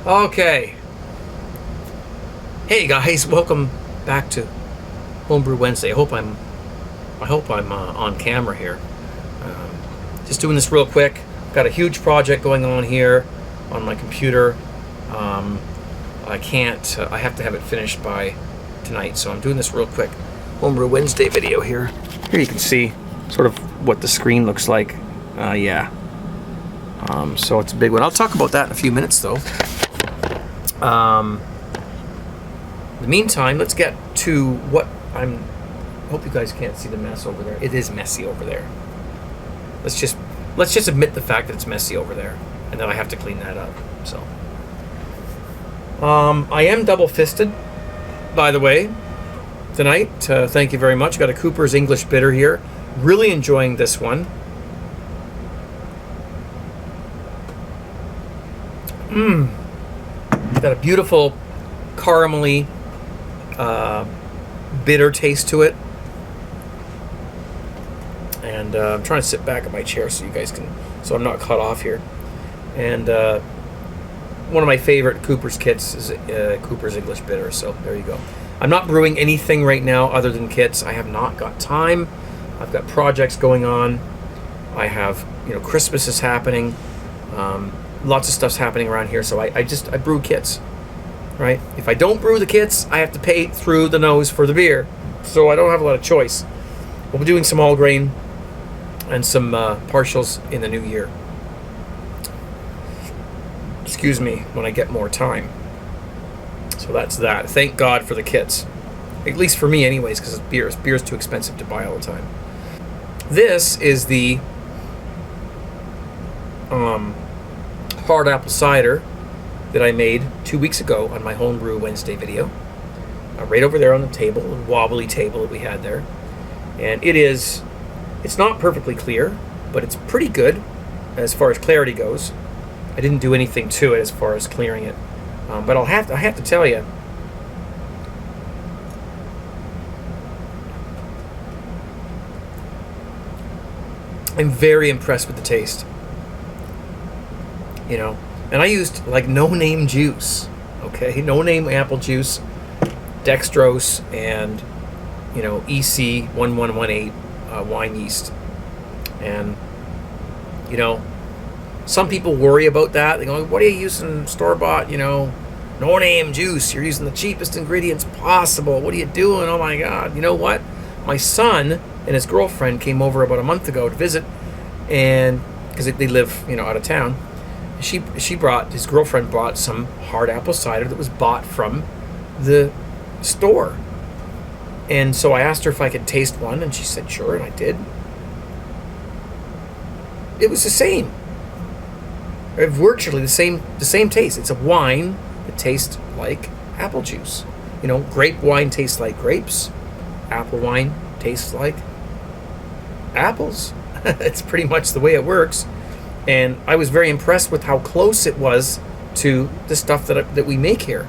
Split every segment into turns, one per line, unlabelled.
Okay. Hey guys, welcome back to Homebrew Wednesday. I hope I'm on camera here. Just doing this real quick. Got a huge project going on here on my computer. I have to have it finished by tonight, so I'm doing this real quick Homebrew Wednesday video here. Here you can see sort of what the screen looks like. So it's a big one. I'll talk about that in a few minutes though. In the meantime, let's get to what hope you guys can't see the mess over there. It is messy over there. Let's just admit the fact that it's messy over there, and then I have to clean that up. So, I am double-fisted, by the way, tonight. Thank you very much. Got a Cooper's English Bitter here. Really enjoying this one. Got a beautiful caramely, bitter taste to it. And I'm trying to sit back in my chair so I'm not cut off here. And one of my favorite Cooper's kits is Cooper's English Bitter. So there you go. I'm not brewing anything right now other than kits. I have not got time. I've got projects going on. I have, Christmas is happening. Lots of stuff's happening around here. So I brew kits, right? If I don't brew the kits, I have to pay through the nose for the beer. So I don't have a lot of choice. We'll be doing some all grain and some partials in the new year. Excuse me, when I get more time. So that's that. Thank God for the kits. At least for me anyways, because beer's too expensive to buy all the time. This is the hard apple cider that I made 2 weeks ago on my Homebrew Wednesday video. Right over there on the table, the wobbly table that we had there. And it's not perfectly clear, but it's pretty good as far as clarity goes. I didn't do anything to it as far as clearing it. But I have to tell you, I'm very impressed with the taste. And I used like no-name juice, okay? No-name apple juice, dextrose, and EC 1118 wine yeast. And some people worry about that. They go, what are you using store-bought, no-name juice? You're using the cheapest ingredients possible. What are you doing? Oh my God. You know what? My son and his girlfriend came over about a month ago to visit, and because they live, out of town. His girlfriend brought some hard apple cider that was bought from the store. And so I asked her if I could taste one, and she said sure, and I did. It was the same. Virtually the same taste. It's a wine that tastes like apple juice. Grape wine tastes like grapes. Apple wine tastes like apples. It's pretty much the way it works. And I was very impressed with how close it was to the stuff that we make here.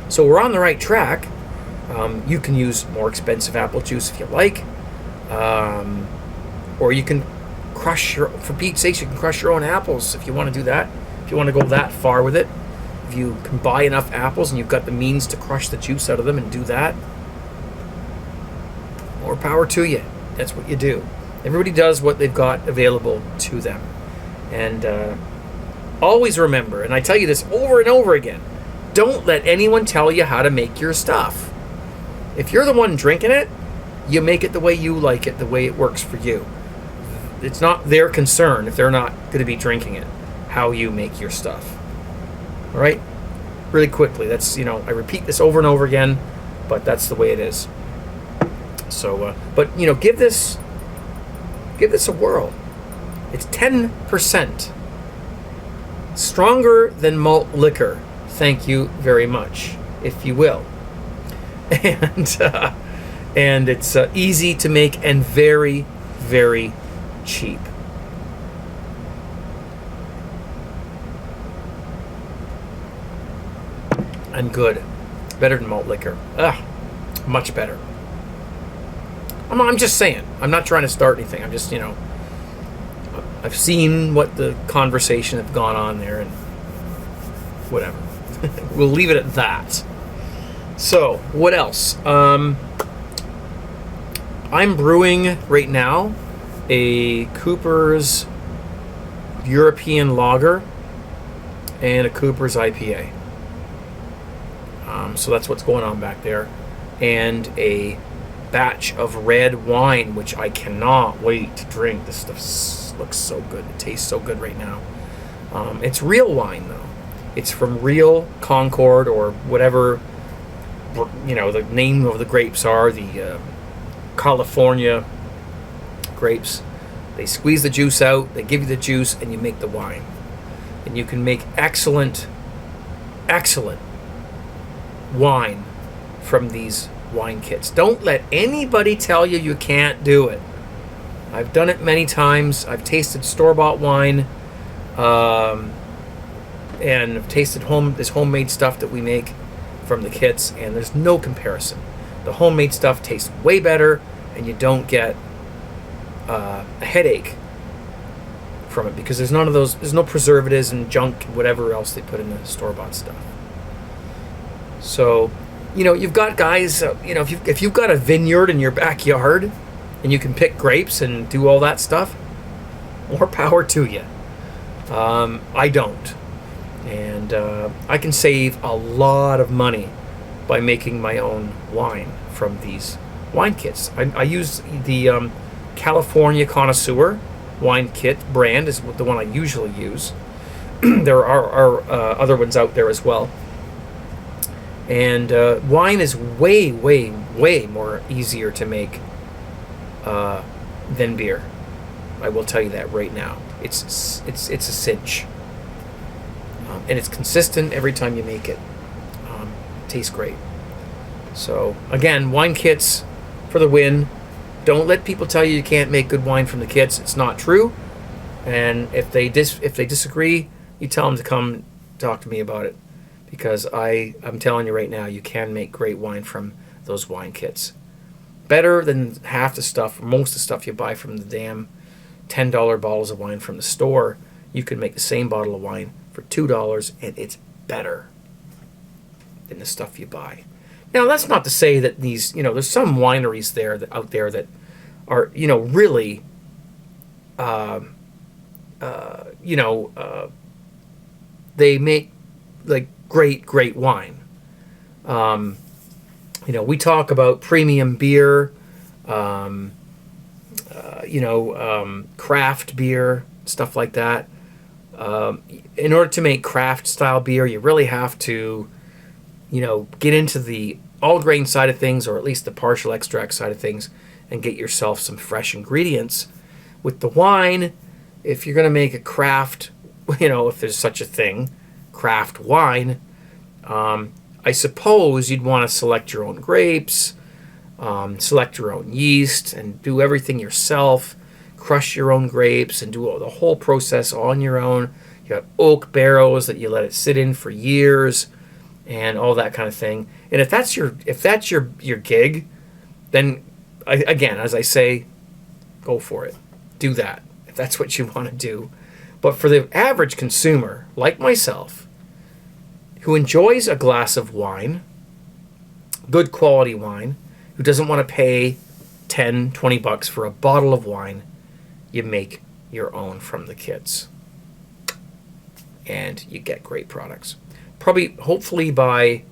So we're on the right track. You can use more expensive apple juice if you like. Or you can for Pete's sakes, you can crush your own apples if you want to do that. If you want to go that far with it. If you can buy enough apples and you've got the means to crush the juice out of them and do that, more power to you. That's what you do. Everybody does what they've got available to them. And always remember, and I tell you this over and over again, don't let anyone tell you how to make your stuff. If you're the one drinking it, you make it the way you like it, the way it works for you. It's not their concern, if they're not going to be drinking it, how you make your stuff. All right? Really quickly, that's, I repeat this over and over again, but that's the way it is. So, but, give this a whirl. It's 10% stronger than malt liquor. Thank you very much, if you will. And it's easy to make and very, very cheap. And good. Better than malt liquor. Much better. I'm just saying. I'm not trying to start anything. I'm just, I've seen what the conversation have gone on there, and whatever. We'll leave it at that. So, what else? I'm brewing right now a Cooper's European Lager and a Cooper's IPA. So that's what's going on back there. And a batch of red wine, which I cannot wait to drink. This stuff looks so good. It tastes so good right now. It's real wine, though. It's from real Concord, or whatever, the name of the grapes are, the California grapes. They squeeze the juice out, they give you the juice, and you make the wine. And you can make excellent wine from these wine kits. Don't let anybody tell you you can't do it. I've done it many times. I've tasted store-bought wine, and I've tasted this homemade stuff that we make from the kits, and there's no comparison. The homemade stuff tastes way better, and you don't get a headache from it, because there's none of those. There's no preservatives and junk, whatever else they put in the store-bought stuff. So, you've got guys. If you've got a vineyard in your backyard, and you can pick grapes and do all that stuff, more power to you. I don't, and I can save a lot of money by making my own wine from these wine kits. I use the California Connoisseur wine kit brand is the one I usually use. There are other ones out there as well. And wine is way more easier to make than beer. I will tell you that right now. It's a cinch, and it's consistent every time you make it. Tastes great. So again, wine kits for the win. Don't let people tell you can't make good wine from the kits. It's not true. And if they disagree, you tell them to come talk to me about it, because I'm telling you right now, you can make great wine from those wine kits. Better than half the stuff, or most of the stuff you buy from the damn $10 bottles of wine from the store. You can make the same bottle of wine for $2, and it's better than the stuff you buy. Now, that's not to say that these, there's some wineries out there that are, really, they make like great wine. We talk about premium beer, craft beer, stuff like that. In order to make craft style beer, you really have to, get into the all grain side of things, or at least the partial extract side of things, and get yourself some fresh ingredients. With the wine, if you're going to make a craft, if there's such a thing, craft wine, I suppose you'd want to select your own grapes, select your own yeast, and do everything yourself. Crush your own grapes and do the whole process on your own. You got oak barrels that you let it sit in for years, and all that kind of thing. And if that's your gig, then again, as I say, go for it. Do that if that's what you want to do. But for the average consumer, like myself, who enjoys a glass of wine, good quality wine, who doesn't want to pay $10-20 for a bottle of wine, you make your own from the kits, and you get great products. Hopefully by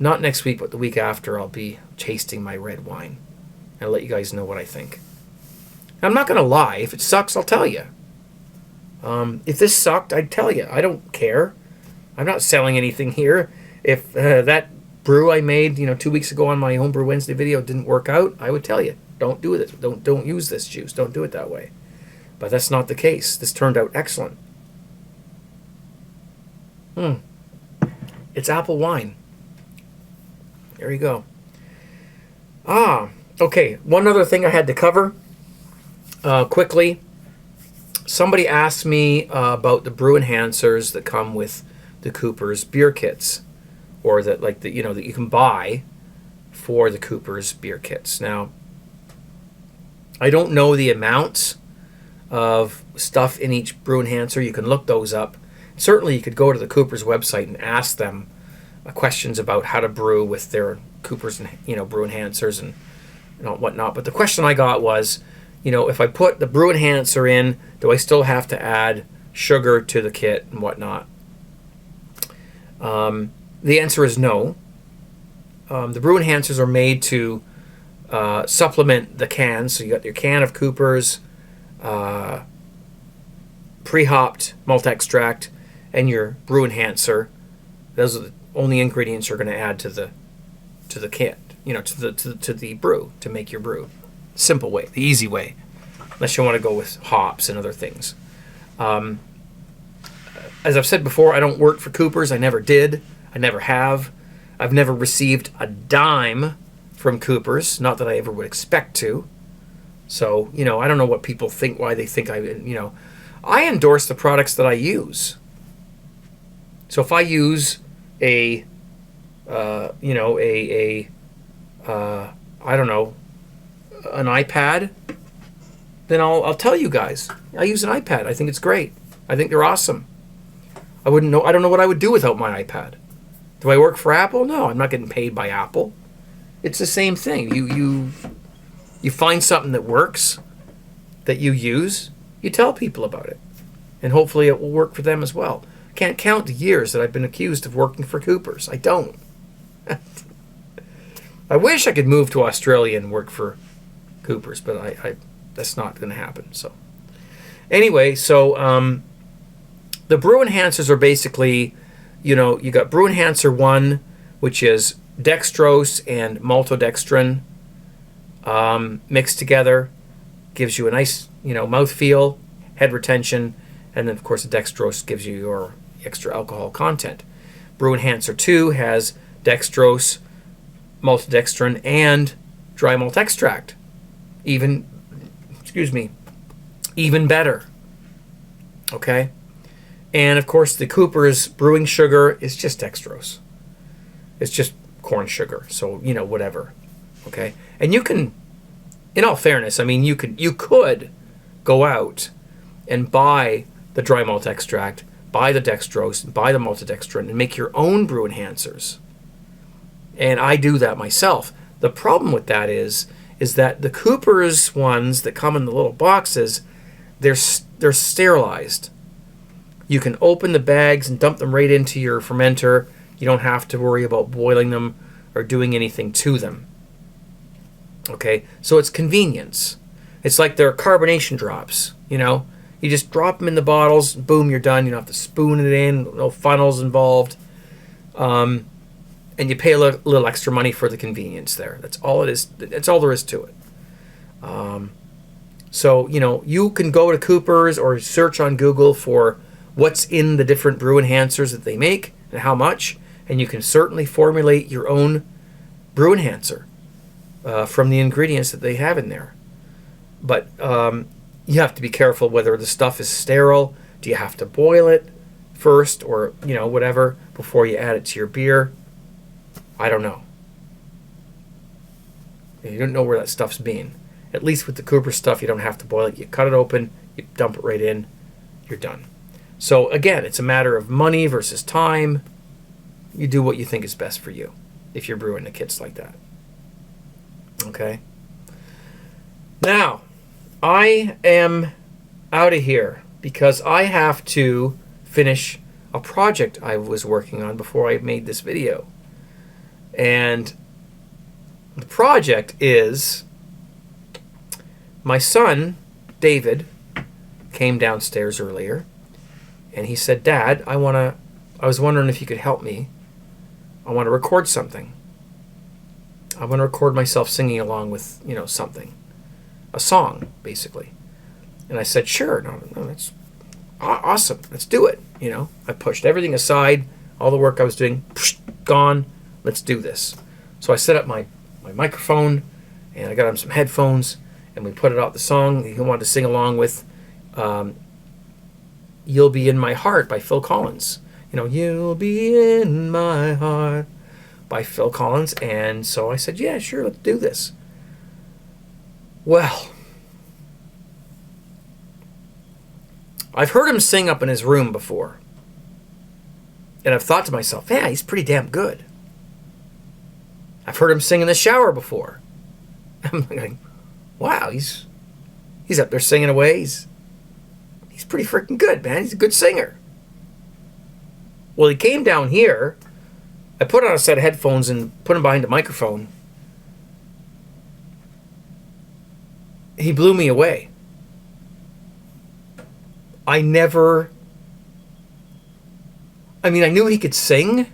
not next week, but the week after, I'll be tasting my red wine and I'll let you guys know what I think. I'm not going to lie. If it sucks, I'll tell you. If this sucked, I'd tell you. I don't care. I'm not selling anything here. If that brew I made 2 weeks ago on my Homebrew Wednesday video didn't work out, I would tell you. Don't do this. Don't use this juice. Don't do it that way. But that's not the case. This turned out excellent. It's apple wine. There you go. Okay. One other thing I had to cover quickly. Somebody asked me about the Brew Enhancers that come with the Cooper's beer kits, or that that you can buy for the Cooper's beer kits. Now, I don't know the amounts of stuff in each Brew Enhancer. You can look those up. Certainly, you could go to the Cooper's website and ask them questions about how to brew with their Cooper's and Brew Enhancers and whatnot. But the question I got was, if I put the Brew Enhancer in, do I still have to add sugar to the kit and whatnot? The answer is no. The Brew Enhancers are made to supplement the can. So you got your can of Cooper's, pre-hopped malt extract, and your Brew Enhancer. Those are the only ingredients you're going to add to the kit, to the brew, to make your brew. Simple way, the easy way, unless you want to go with hops and other things. As I've said before, I don't work for Cooper's. I never did. I never have. I've never received a dime from Cooper's. Not that I ever would expect to. So, I don't know what people think, why they think I endorse the products that I use. So if I use I don't know, an iPad, then I'll tell you guys. I use an iPad. I think it's great. I think they're awesome. I don't know what I would do without my iPad. Do I work for Apple? No, I'm not getting paid by Apple. It's the same thing. You find something that works, that you use, you tell people about it. And hopefully it will work for them as well. Can't count the years that I've been accused of working for Cooper's. I don't. I wish I could move to Australia and work for Cooper's, but I that's not going to happen. So anyway, the Brew Enhancers are basically, you got Brew Enhancer 1, which is dextrose and maltodextrin mixed together. Gives you a nice, mouthfeel, head retention, and then, of course, the dextrose gives you your extra alcohol content. Brew Enhancer 2 has dextrose, maltodextrin, and dry malt extract. Even better. Okay? And, of course, the Cooper's brewing sugar is just dextrose. It's just corn sugar. So, whatever. Okay? And you can, in all fairness, you could go out and buy the dry malt extract, buy the dextrose, buy the maltodextrin, and make your own Brew Enhancers. And I do that myself. The problem with that is that the Cooper's ones that come in the little boxes, they're sterilized. You can open the bags and dump them right into your fermenter. You don't have to worry about boiling them or doing anything to them. Okay, so it's convenience. It's like their carbonation drops, You just drop them in the bottles, boom, you're done. You don't have to spoon it in, no funnels involved. And you pay a little extra money for the convenience there. That's all it is. That's all there is to it. So, you can go to Cooper's or search on Google for what's in the different Brew Enhancers that they make and how much, and you can certainly formulate your own Brew Enhancer from the ingredients that they have in there. But you have to be careful whether the stuff is sterile. Do you have to boil it first or, whatever, before you add it to your beer? I don't know. You don't know where that stuff's being. At least with the Cooper stuff, you don't have to boil it. You cut it open, you dump it right in, you're done. So again, it's a matter of money versus time. You do what you think is best for you if you're brewing the kits like that. Okay? Now, I am out of here because I have to finish a project I was working on before I made this video. And the project is my son, David, came downstairs earlier and he said, Dad, I was wondering if you could help me. I want to record something. I want to record myself singing along with, something. A song, basically. And I said, sure, no, that's awesome. Let's do it. I pushed everything aside, all the work I was doing, gone. Let's do this. So I set up my microphone and I got him some headphones and we put it out the song he wanted to sing along with. You'll Be in My Heart by Phil Collins. You'll Be in My Heart by Phil Collins. And so I said, yeah, sure, let's do this. Well, I've heard him sing up in his room before. And I've thought to myself, yeah, he's pretty damn good. I've heard him sing in the shower before. I'm like, wow, he's up there singing away. He's pretty freaking good, man. He's a good singer. Well, he came down here. I put on a set of headphones and put him behind the microphone. He blew me away. I knew he could sing.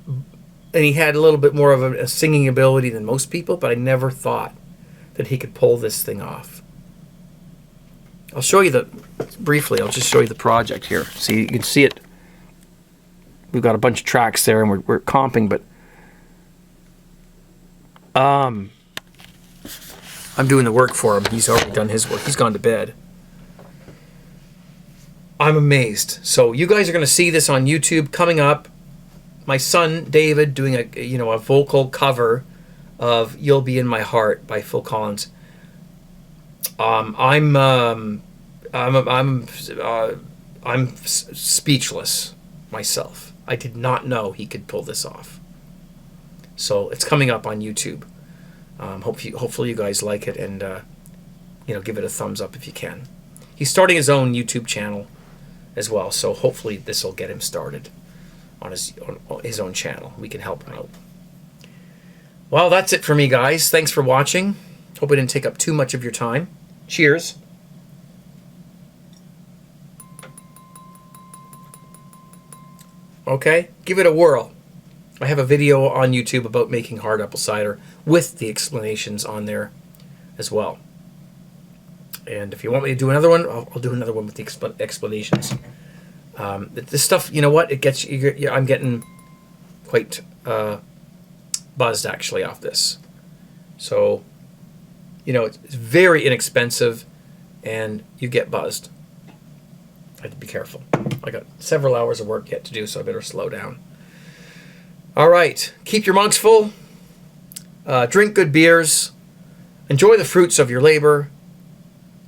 And he had a little bit more of a singing ability than most people, but I never thought that he could pull this thing off. I'll show you briefly, I'll just show you the project here. See, you can see it. We've got a bunch of tracks there and we're comping, but I'm doing the work for him. He's already done his work. He's gone to bed. I'm amazed. So you guys are going to see this on YouTube coming up. My son David doing a vocal cover of "You'll Be in My Heart" by Phil Collins. I'm speechless myself. I did not know he could pull this off. So it's coming up on YouTube. Hopefully you guys like it and give it a thumbs up if you can. He's starting his own YouTube channel as well, so hopefully this will get him started on his own channel. We can help him out. Well, that's it for me, guys. Thanks for watching. Hope I didn't take up too much of your time. Cheers. Okay, give it a whirl. I have a video on YouTube about making hard apple cider with the explanations on there as well. And if you want me to do another one, I'll do another one with the explanations. This stuff, you know what? It gets I'm getting quite buzzed actually off this. So, it's very inexpensive, and you get buzzed. I have to be careful. I got several hours of work yet to do, so I better slow down. All right, keep your mugs full. Drink good beers. Enjoy the fruits of your labor.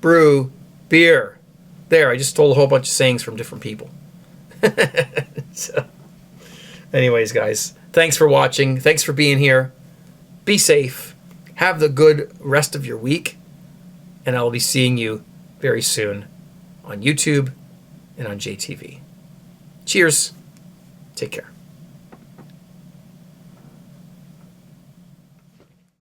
Brew beer. There, I just stole a whole bunch of sayings from different people. So, anyways, guys, thanks for watching. Thanks for being here. Be safe. Have the good rest of your week. And I'll be seeing you very soon on YouTube and on JTV. Cheers. Take care.